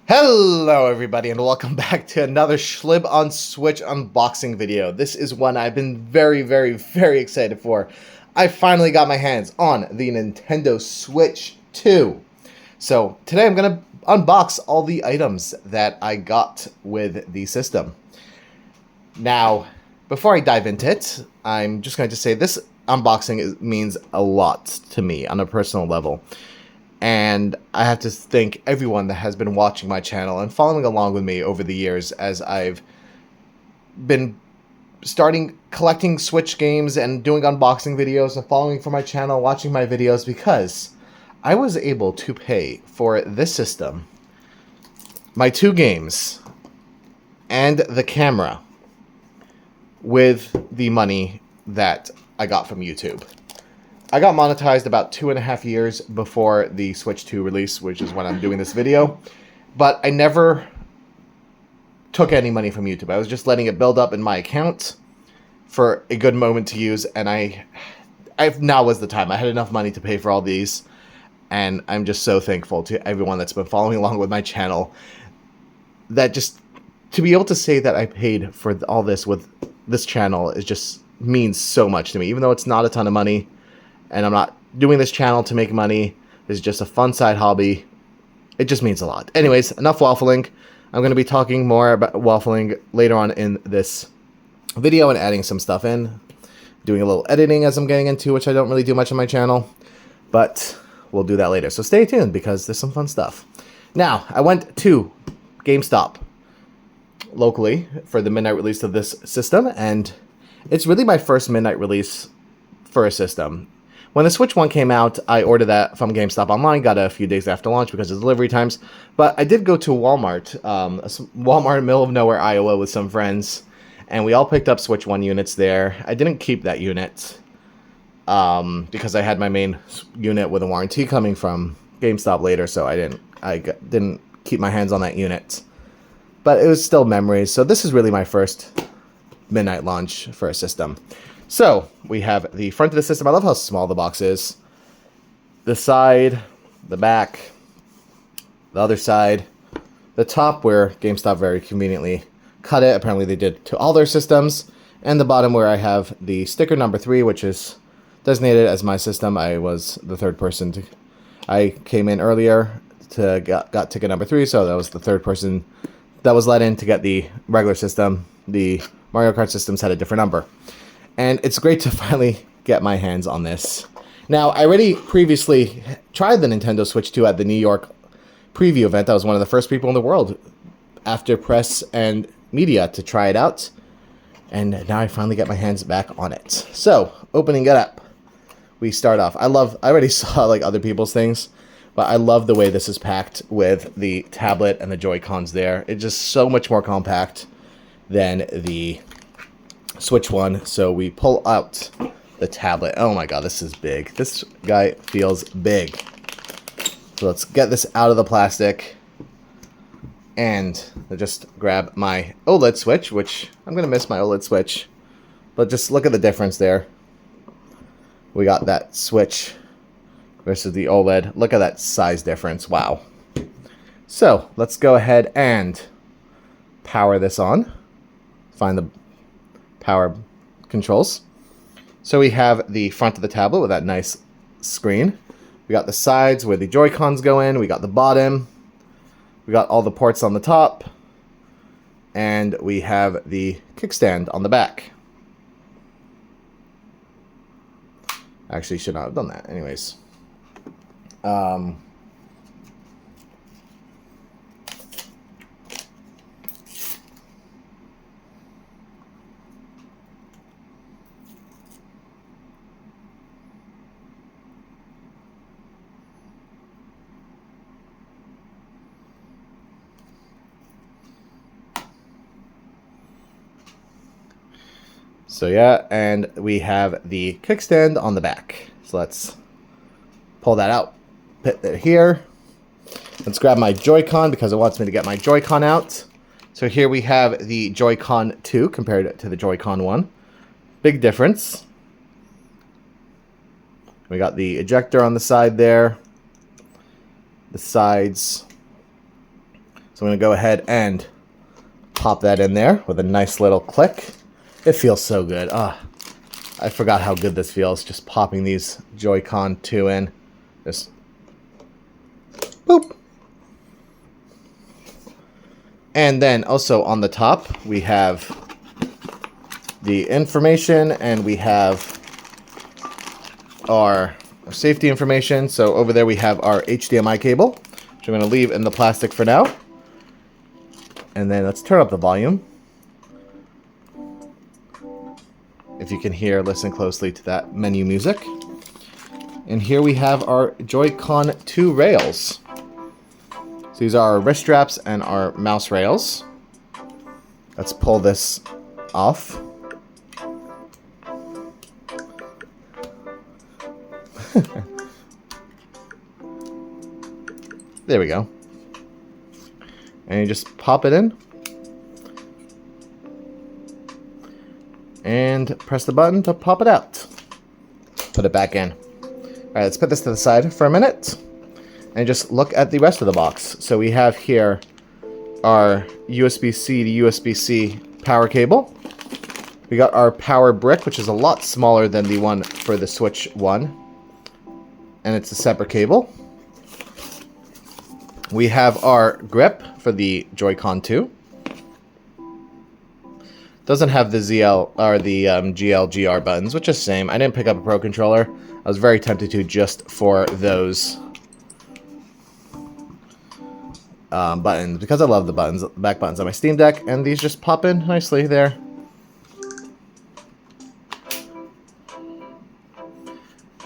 Hello everybody and welcome back to another Schlib on Switch unboxing video. This is one I've been very excited for. I finally got my hands on the Nintendo Switch 2. So today I'm going to unbox all the items that I got with the system. Now, before I dive into it, I'm just going to say this unboxing means a lot to me on a personal level. And I have to thank everyone that has been watching my channel and following along with me over the years as I've been collecting Switch games and doing unboxing videos and following for my channel, watching my videos, because I was able to pay for this system, my 2 games, and the camera with the money that I got from YouTube. I got monetized about 2.5 years before the Switch 2 release, which is when I'm doing this video. But I never took any money from YouTube. I was just letting it build up in my account for a good moment to use, and now was the time. I had enough money to pay for all these, and I'm just so thankful to everyone that's been following along with my channel. That just to be able to say that I paid for all this with this channel is just means so much to me, even though it's not a ton of money. And I'm not doing this channel to make money. It's just a fun side hobby. It just means a lot. Anyways, enough waffling. I'm going to be talking more about waffling later on in this video and adding some stuff in. Doing a little editing as I'm getting into, which I don't really do much on my channel. But we'll do that later. So stay tuned because there's some fun stuff. Now, I went to GameStop locally for the midnight release of this system. And it's really my first midnight release for a system. When the Switch 1 came out, I ordered that from GameStop online, got it a few days after launch because of delivery times. But I did go to Walmart, Walmart in the middle of nowhere, Iowa, with some friends. And we all picked up Switch 1 units there. I didn't keep that unit because I had my main unit with a warranty coming from GameStop later, so I didn't keep my hands on that unit. But it was still memories, so this is really my first midnight launch for a system. So, we have the front of the system. I love how small the box is. The side, the back, the other side, the top where GameStop very conveniently cut it. Apparently they did to all their systems. And the bottom where I have the sticker number 3, which is designated as my system. I was the third person I came in earlier to got ticket number 3, so that was the third person that was let in to get the regular system. The Mario Kart systems had a different number. And it's great to finally get my hands on this. Now, I already previously tried the Nintendo Switch 2 at the New York preview event. I was one of the first people in the world after press and media to try it out. And now I finally get my hands back on it. So, opening it up, we start off. I already saw like other people's things, but I love the way this is packed with the tablet and the Joy-Cons there. It's just so much more compact than the Switch 1. So we pull out the tablet. Oh my god, this is big. This guy feels big. So let's get this out of the plastic. And I just grab my OLED Switch, which I'm going to miss my OLED Switch. But just look at the difference there. We got that Switch versus the OLED. Look at that size difference. Wow. So let's go ahead and power this on. Find the power controls. So we have the front of the tablet with that nice screen. We got the sides where the Joy-Cons go in. We got the bottom. We got all the ports on the top. And we have the kickstand on the back. Actually, should not have done that. Anyways. So yeah, and we have the kickstand on the back. So let's pull that out, put it here. Let's grab my Joy-Con because it wants me to get my Joy-Con out. So here we have the Joy-Con 2 compared to the Joy-Con 1. Big difference. We got the ejector on the side there. The sides So I'm going to go ahead and pop that in there with a nice little click. It feels so good. Ah, I forgot how good this feels, just popping these Joy-Con 2 in. Just boop. And then also on the top, we have the information, and we have our safety information. So over there we have our HDMI cable, which I'm going to leave in the plastic for now. And then let's turn up the volume. If you can hear, listen closely to that menu music. And here we have our Joy-Con 2 rails. So these are our wrist straps and our mouse rails. Let's pull this off. There we go. And you just pop it in. And press the button to pop it out. Put it back in. Alright, let's put this to the side for a minute. And just look at the rest of the box. So we have here our USB-C to USB-C power cable. We got our power brick, which is a lot smaller than the one for the Switch 1. And it's a separate cable. We have our grip for the Joy-Con 2. Doesn't have the ZL or the GL/GR buttons, which is the same. I didn't pick up a Pro Controller. I was very tempted to just for those buttons, because I love the buttons, back buttons on my Steam Deck, and these just pop in nicely there.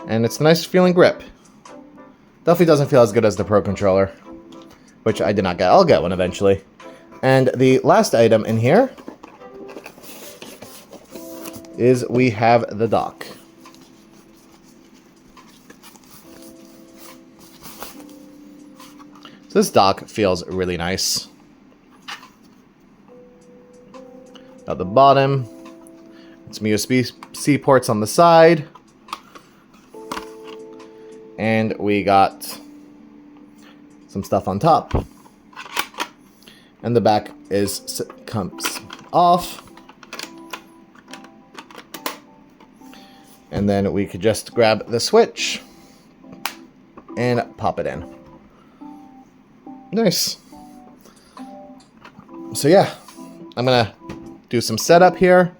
And it's a nice feeling grip. Definitely doesn't feel as good as the Pro Controller, which I did not get. I'll get one eventually. And the last item in here is we have the dock. So this dock feels really nice. At the bottom, some USB-C ports on the side. And we got some stuff on top. And the back comes off. And then we could just grab the Switch and pop it in. Nice. So yeah, I'm gonna do some setup here.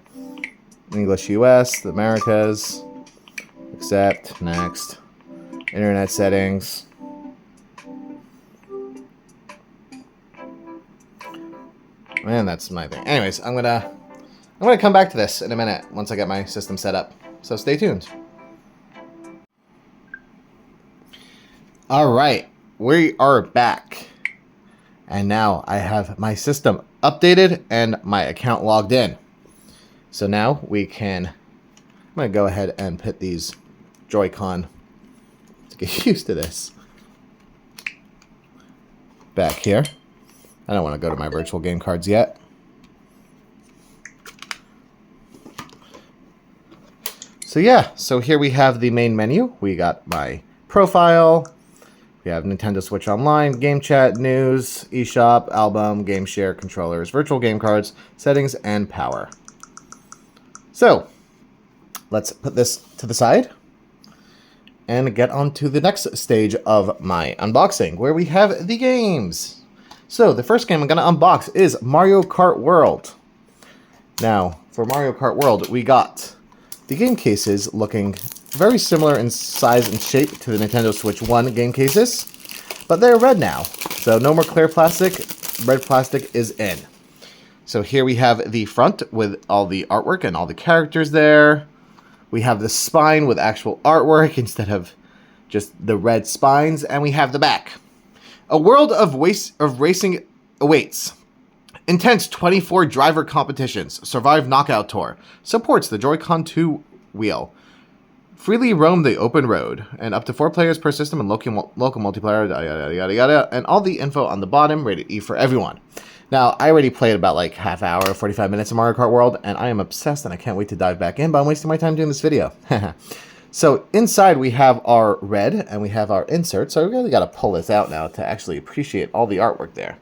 English US, the Americas, accept, next, internet settings. Man, that's my thing. Anyways, I'm gonna come back to this in a minute once I get my system set up. So stay tuned. All right, we are back. And now I have my system updated and my account logged in. So now we can, I'm going to go ahead and put these Joy-Con to get used to this back here. I don't want to go to my virtual game cards yet. So yeah, so here we have the main menu. We got my profile. We have Nintendo Switch Online, Game Chat, News, eShop, Album, Game Share, Controllers, Virtual Game Cards, Settings, and Power. So, let's put this to the side and get on to the next stage of my unboxing, where we have the games. So, the first game I'm going to unbox is Mario Kart World. Now, for Mario Kart World, we got the game cases looking very similar in size and shape to the Nintendo Switch 1 game cases, but they're red now. So no more clear plastic, red plastic is in. So here we have the front with all the artwork and all the characters there. We have the spine with actual artwork instead of just the red spines, and we have the back. A world of racing awaits. Intense 24 driver competitions. Survive Knockout Tour. Supports the Joy-Con 2 wheel. Freely roam the open road, and up to 4 players per system and local multiplayer, yada, yada, yada, and all the info on the bottom, rated E for everyone. Now, I already played about like half hour, 45 minutes of Mario Kart World, and I am obsessed, and I can't wait to dive back in, but I'm wasting my time doing this video. So, inside we have our red, and we have our insert, so I really got to pull this out now to actually appreciate all the artwork there.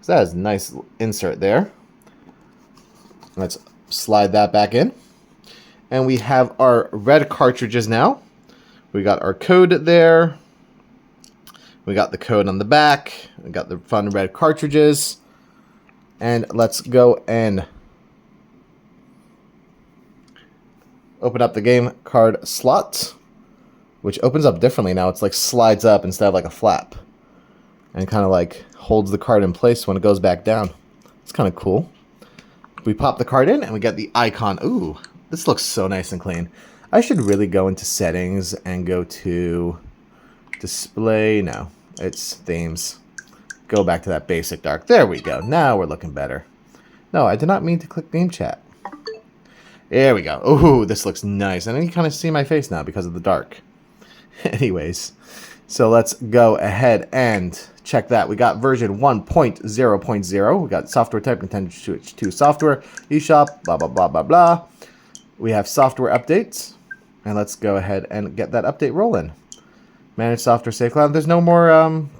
So that is a nice insert there. Let's slide that back in. And we have our red cartridges now. We got our code there. We got the code on the back. We got the fun red cartridges. And let's go and open up the game card slot, which opens up differently now. It's like slides up instead of like a flap. And kind of like holds the card in place when it goes back down. It's kind of cool. We pop the card in and we get the icon. Ooh, this looks so nice and clean. I should really go into settings and go to display. No, it's themes. Go back to that basic dark. There we go. Now we're looking better. No, I did not mean to click game chat. There we go. Ooh, this looks nice. And then you kind of see my face now because of the dark. Anyways, so let's go ahead and check that. We got version 1.0.0. We got software type, Nintendo Switch 2 software, eShop, blah, blah, blah, blah, blah. We have software updates. And let's go ahead and get that update rolling. Manage software safe cloud. There's no more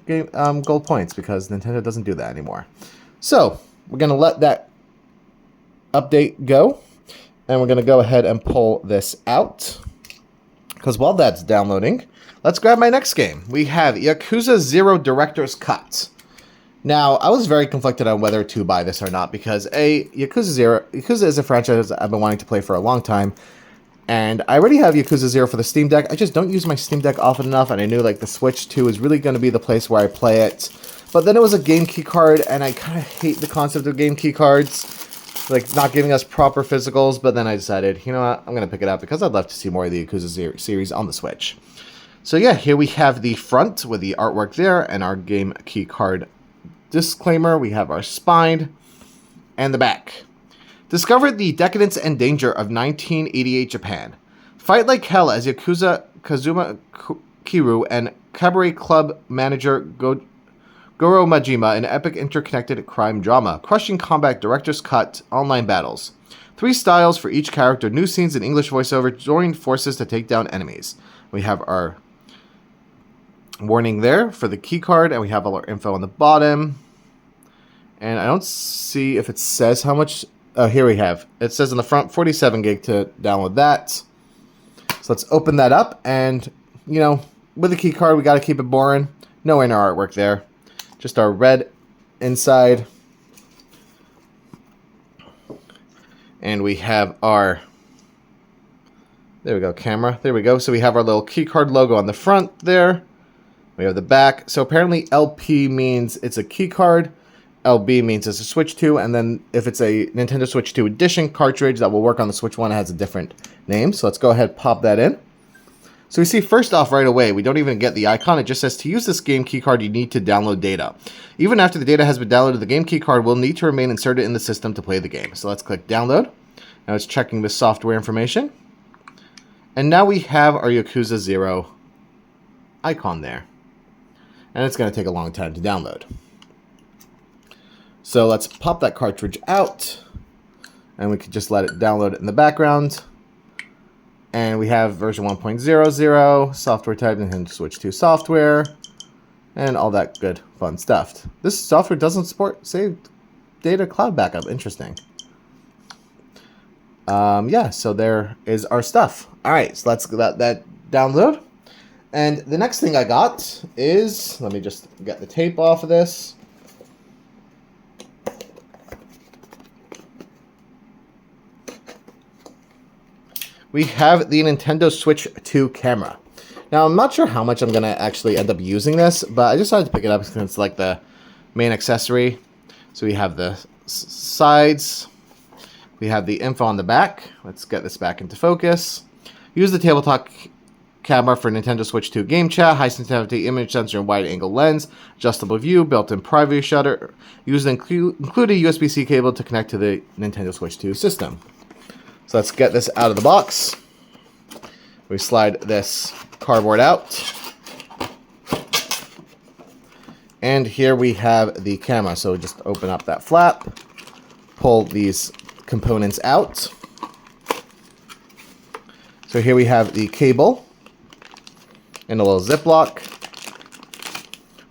gold points because Nintendo doesn't do that anymore. So we're going to let that update go. And we're going to go ahead and pull this out. Because while that's downloading, let's grab my next game. We have Yakuza 0 Director's Cut. Now, I was very conflicted on whether to buy this or not because Yakuza is a franchise I've been wanting to play for a long time. And I already have Yakuza 0 for the Steam Deck. I just don't use my Steam Deck often enough, and I knew like the Switch 2 is really going to be the place where I play it. But then it was a game key card, and I kind of hate the concept of game key cards, like not giving us proper physicals. But then I decided, you know what, I'm going to pick it up because I'd love to see more of the Yakuza series on the Switch. So yeah, here we have the front with the artwork there and our game key card disclaimer. We have our spine and the back. Discovered the decadence and danger of 1988 Japan. Fight like hell as Yakuza Kazuma Kiryu and Cabaret Club manager Goro Majima in epic interconnected crime drama. Crushing combat director's cut online battles. 3 styles for each character, new scenes in English voiceover, join forces to take down enemies. We have our warning there for the key card, and we have all our info on the bottom. And I don't see if it says how much. Oh, here we have. It says in the front 47 gig to download that. So let's open that up. And, you know, with the key card, we got to keep it boring. No inner artwork there. Just our red inside. And we have our, there we go, camera. There we go. So we have our little key card logo on the front there. We have the back. So apparently LP means it's a key card. LB means it's a Switch 2, and then if it's a Nintendo Switch 2 Edition cartridge that will work on the Switch 1, it has a different name. So let's go ahead and pop that in. So we see first off right away, we don't even get the icon. It just says to use this game key card, you need to download data. Even after the data has been downloaded, the game key card will need to remain inserted in the system to play the game. So let's click download. Now it's checking the software information. And now we have our Yakuza 0 icon there. And it's going to take a long time to download. So let's pop that cartridge out, and we could just let it download in the background. And we have version 1.00, software type, Nintendo Switch 2 software, and all that good fun stuff. This software doesn't support saved data cloud backup. Interesting. Yeah, so there is our stuff. All right, so let's let that download. And the next thing I got is, let me just get the tape off of this. We have the Nintendo Switch 2 camera. Now, I'm not sure how much I'm going to actually end up using this, but I just decided to pick it up since it's like the main accessory. So we have the sides. We have the info on the back. Let's get this back into focus. Use the tabletop camera for Nintendo Switch 2 game chat, high sensitivity image sensor and wide angle lens, adjustable view, built-in privacy shutter. Use include a USB-C cable to connect to the Nintendo Switch 2 system. So let's get this out of the box. We slide this cardboard out. And here we have the camera. So just open up that flap, pull these components out. So here we have the cable and a little Ziploc.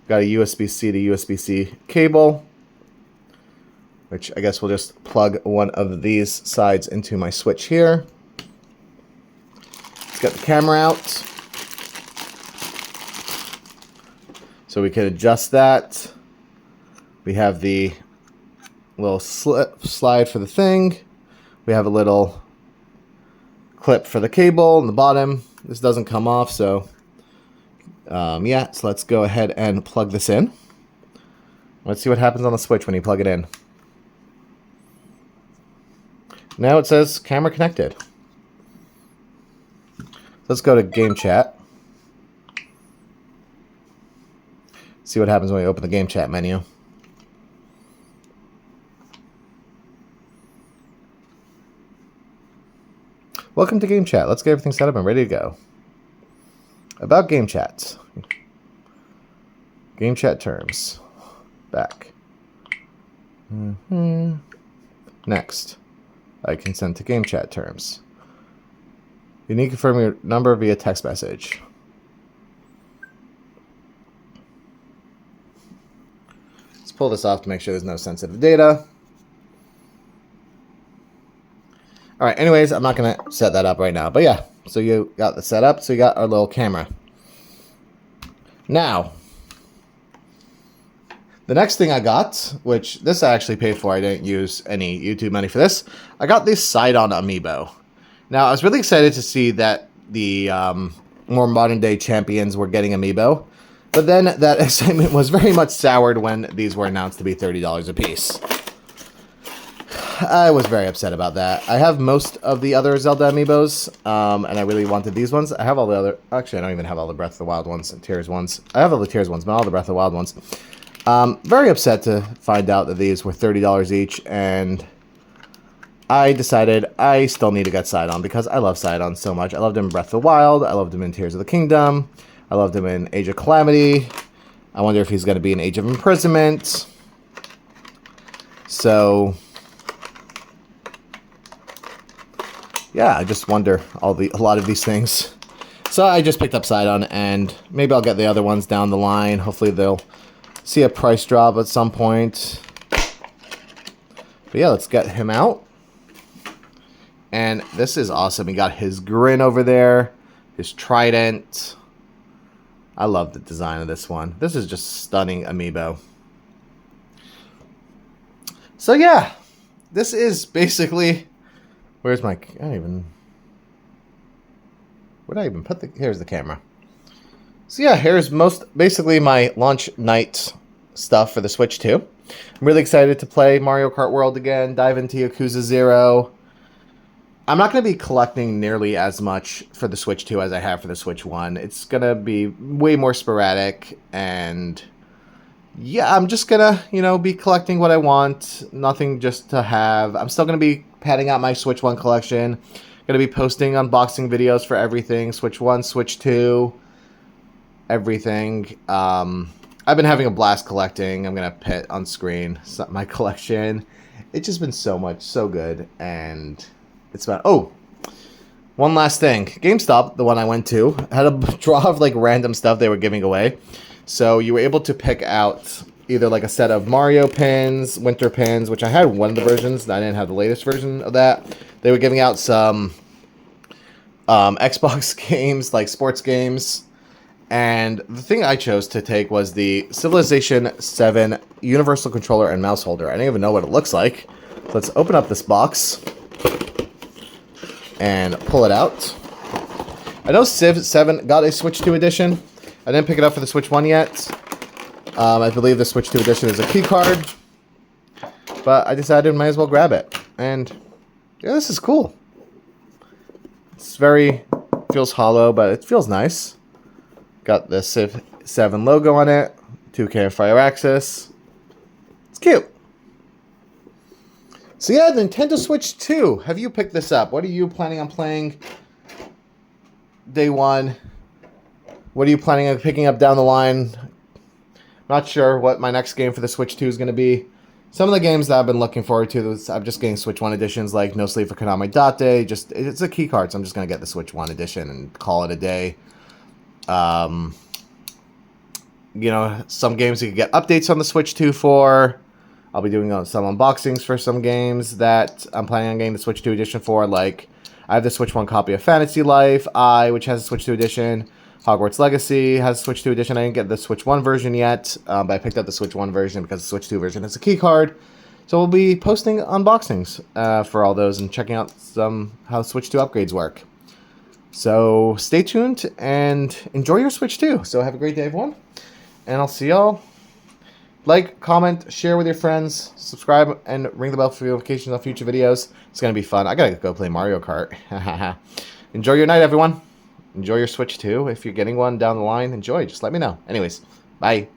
Got a USB-C to USB-C cable. which I guess we'll just plug one of these sides into my Switch here. Let's get the camera out. So we can adjust that. We have the little slide for the thing. We have a little clip for the cable in the bottom. This doesn't come off, so yeah, so let's go ahead and plug this in. Let's see what happens on the Switch when you plug it in. Now it says camera connected. Let's go to game chat. See what happens when we open the game chat menu. Welcome to game chat. Let's get everything set up and ready to go. About game chats. Game chat terms. Back. Next. I consent to game chat terms. You need to confirm your number via text message. Let's pull this off to make sure there's no sensitive data. All right, anyways, I'm not going to set that up right now. But yeah, so you got the setup. So you got our little camera. Now, the next thing I got, which this I actually paid for. I didn't use any YouTube money for this. I got this Sidon amiibo. Now, I was really excited to see that the more modern-day champions were getting amiibo. But then that excitement was very much soured when these were announced to be $30 a piece. I was very upset about that. I have most of the other Zelda amiibos, and I really wanted these ones. I have all the other... Actually, I don't even have all the Breath of the Wild ones and Tears ones. I have all the Tears ones, but not all the Breath of the Wild ones. Very upset to find out that these were $30 each, and I decided I still need to get Sidon because I love Sidon so much. I loved him in Breath of the Wild. I loved him in Tears of the Kingdom. I loved him in Age of Calamity. I wonder if he's going to be in Age of Imprisonment. So... yeah, I just wonder a lot of these things. So I just picked up Sidon, and maybe I'll get the other ones down the line. Hopefully they'll see a price drop at some point. But yeah, let's get him out. And this is awesome. He got his grin over there, his trident. I love the design of this one. This is just stunning amiibo. So yeah, this is basically... Where's my... I don't even... Where'd I even put the... Here's the camera. So yeah, here's basically my launch night stuff for the Switch 2. I'm really excited to play Mario Kart World again, dive into Yakuza 0. I'm not going to be collecting nearly as much for the Switch 2 as I have for the Switch 1. It's going to be way more sporadic, and... yeah, I'm just gonna, be collecting what I want. Nothing just to have. I'm still gonna be padding out my Switch 1 collection. Gonna be posting unboxing videos for everything. Switch 1, Switch 2, everything. I've been having a blast collecting. I'm gonna put on screen my collection. It's just been so good. And it's about... oh, one last thing. GameStop, the one I went to, had a draw of random stuff they were giving away. So you were able to pick out either a set of Mario pins, Winter pins, which I had one of the versions. I didn't have the latest version of that. They were giving out some Xbox games, sports games. And the thing I chose to take was the Civilization 7 Universal Controller and Mouse Holder. I don't even know what it looks like. So let's open up this box and pull it out. I know Civ 7 got a Switch 2 edition. I didn't pick it up for the Switch 1 yet. I believe the Switch 2 edition is a key card. But I decided I might as well grab it. And yeah, this is cool. It's feels hollow, but it feels nice. Got the Civ 7 logo on it. 2K Fire Access. It's cute. So yeah, the Nintendo Switch 2. Have you picked this up? What are you planning on playing day one? What are you planning on picking up down the line? Not sure what my next game for the Switch 2 is going to be. Some of the games that I've been looking forward to, I'm just getting Switch 1 editions like No Sleep for Konami Date. It's a key card, so I'm just going to get the Switch 1 edition and call it a day. Some games you can get updates on the Switch 2 for. I'll be doing some unboxings for some games that I'm planning on getting the Switch 2 edition for. Like, I have the Switch 1 copy of Fantasy Life, which has a Switch 2 edition. Hogwarts Legacy has Switch 2 edition. I didn't get the Switch 1 version yet, but I picked up the Switch 1 version because the Switch 2 version has a key card. So we'll be posting unboxings for all those and checking out how Switch 2 upgrades work. So stay tuned and enjoy your Switch 2. So have a great day, everyone. And I'll see y'all. Like, comment, share with your friends, subscribe, and ring the bell for notifications on future videos. It's going to be fun. I got to go play Mario Kart. Enjoy your night, everyone. Enjoy your Switch 2. If you're getting one down the line, enjoy. Just let me know. Anyways, bye.